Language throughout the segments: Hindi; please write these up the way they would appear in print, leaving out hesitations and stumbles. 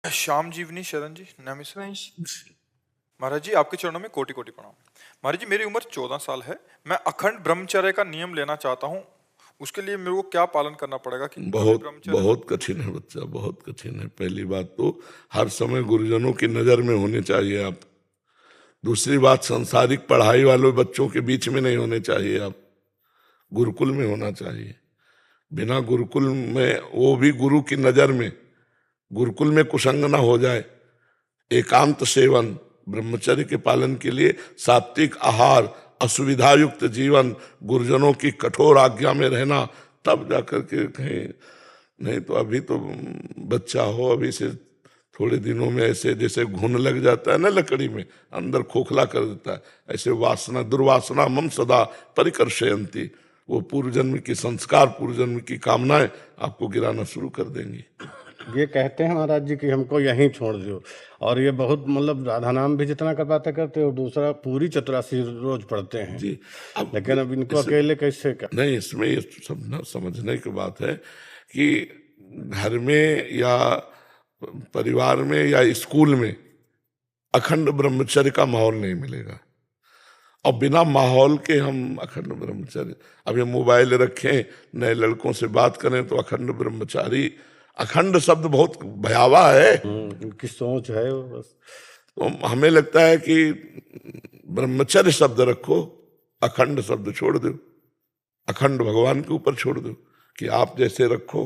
श्याम जीवनी शरण जी नामी से। महाराज जी आपके चरणों में कोटि कोटि प्रणाम। महाराज जी मेरी उम्र 14 साल है। मैं अखंड ब्रह्मचर्य का नियम लेना चाहता हूँ। उसके लिए मेरे को क्या पालन करना पड़ेगा कि बहुत ब्रह्मचर्य बहुत कठिन है बच्चा, बहुत कठिन है। पहली बात तो हर समय गुरुजनों की नजर में होने चाहिए आप। दूसरी बात, सांसारिक पढ़ाई वाले बच्चों के बीच में नहीं होने चाहिए आप, गुरुकुल में होना चाहिए। बिना गुरुकुल में, वो भी गुरु की नजर में, गुरुकुल में कुसंग ना हो जाए। एकांत सेवन, ब्रह्मचर्य के पालन के लिए सात्विक आहार, असुविधा युक्त जीवन, गुरुजनों की कठोर आज्ञा में रहना, तब जाकर के कहीं। नहीं तो अभी तो बच्चा हो, अभी से थोड़े दिनों में ऐसे जैसे घुन लग जाता है ना लकड़ी में, अंदर खोखला कर देता है, ऐसे वासना दुर्वासना मम सदा परिकर्षयन्ति, वो पूर्व जन्म की संस्कार, पूर्व जन्म की कामनाएं आपको गिराना शुरू कर देंगी। ये कहते हैं महाराज जी कि हमको यहीं छोड़ दो, और ये बहुत मतलब राधा नाम भी जितना कर पाते करते, और दूसरा पूरी चतुरासी रोज पढ़ते हैं जी। लेकिन अब इनको अकेले कैसे कर? नहीं, इसमें ये सब समझने की बात है कि घर में या परिवार में या स्कूल में अखंड ब्रह्मचर्य का माहौल नहीं मिलेगा। और बिना माहौल के हम अखंड ब्रह्मचर्य, अब ये मोबाइल रखें, नए लड़कों से बात करें तो अखंड ब्रह्मचारी, अखंड शब्द बहुत भयावह है। इनकी सोच है वो बस। तो हमें लगता है कि ब्रह्मचर्य शब्द रखो, अखंड शब्द छोड़ दो, अखंड भगवान के ऊपर छोड़ दो कि आप जैसे रखो।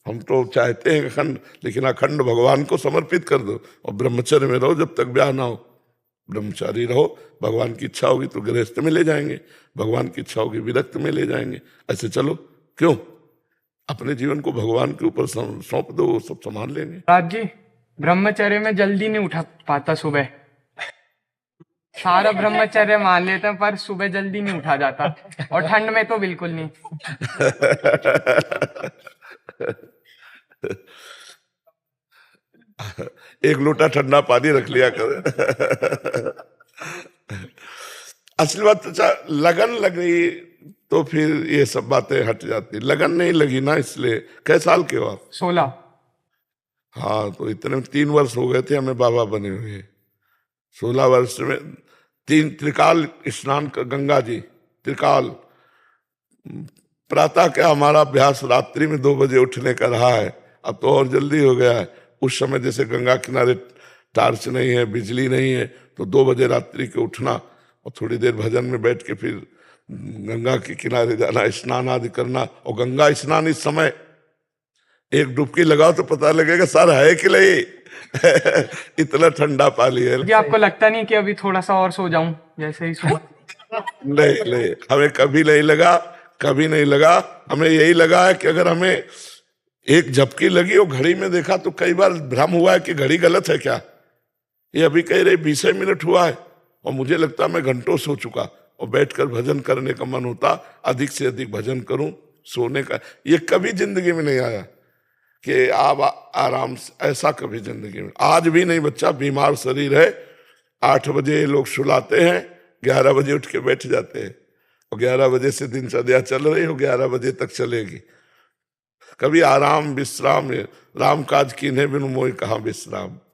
हम तो चाहते हैं अखंड, लेकिन अखंड भगवान को समर्पित कर दो और ब्रह्मचर्य में रहो जब तक ब्याह ना हो। ब्रह्मचारी रहो, भगवान की इच्छा होगी तो गृहस्थ में ले जाएंगे, भगवान की इच्छा होगी विरक्त में ले जाएंगे। ऐसे चलो, क्यों? अपने जीवन को भगवान के ऊपर सौंप दो, वो सब संभाल लेंगे। राज जी, ब्रह्मचर्य में जल्दी नहीं उठा पाता सुबह। सारा ब्रह्मचर्य मान लेते हैं पर सुबह जल्दी नहीं उठा जाता, और ठंड में तो बिल्कुल नहीं। एक लोटा ठंडा पानी रख लिया कर। असली बात तो लगन लगी तो फिर ये सब बातें हट जाती। लगन नहीं लगी ना, इसलिए। कै साल के हो आप? 16। हाँ, तो इतने 3 वर्ष हो गए थे हमें बाबा बने हुए। 16 वर्ष में 3 त्रिकाल स्नान कर, गंगा जी त्रिकाल। प्रातः क्या हमारा अभ्यास रात्रि में 2 बजे उठने का रहा है, अब तो और जल्दी हो गया है। उस समय जैसे गंगा किनारे टार्च नहीं है, बिजली नहीं है, तो 2 बजे रात्रि के उठना और थोड़ी देर भजन में बैठ के फिर गंगा के किनारे जाना, स्नान आदि करना। और गंगा स्नान इस समय एक डुबकी लगाओ तो पता लगेगा सर है कि नहीं। इतना ठंडा पानी है। जी आपको लगता नहीं कि अभी थोड़ा सा और सो जाऊं जैसे ही सो? नहीं नहीं, हमें कभी नहीं लगा, कभी नहीं लगा। हमें यही लगा है कि अगर हमें एक झपकी लगी और घड़ी में देखा तो कई बार भ्रम हुआ है कि घड़ी गलत है क्या। ये अभी कह रहे 20 मिनट हुआ है और मुझे लगता मैं घंटों सो चुका। और बैठकर भजन करने का मन होता, अधिक से अधिक भजन करूं, सोने का। ये कभी जिंदगी में नहीं आया कि आप आराम से, ऐसा कभी जिंदगी में। आज भी नहीं, बच्चा बीमार शरीर है। 8 बजे लोग सुलाते हैं, 11 बजे उठ के बैठ जाते हैं, और 11 बजे से दिनचर्या चल रही हो, 11 बजे तक चलेगी। कभी आराम विश्राम, राम काज कीन्हे बिनु मोहि कहाँ विश्राम।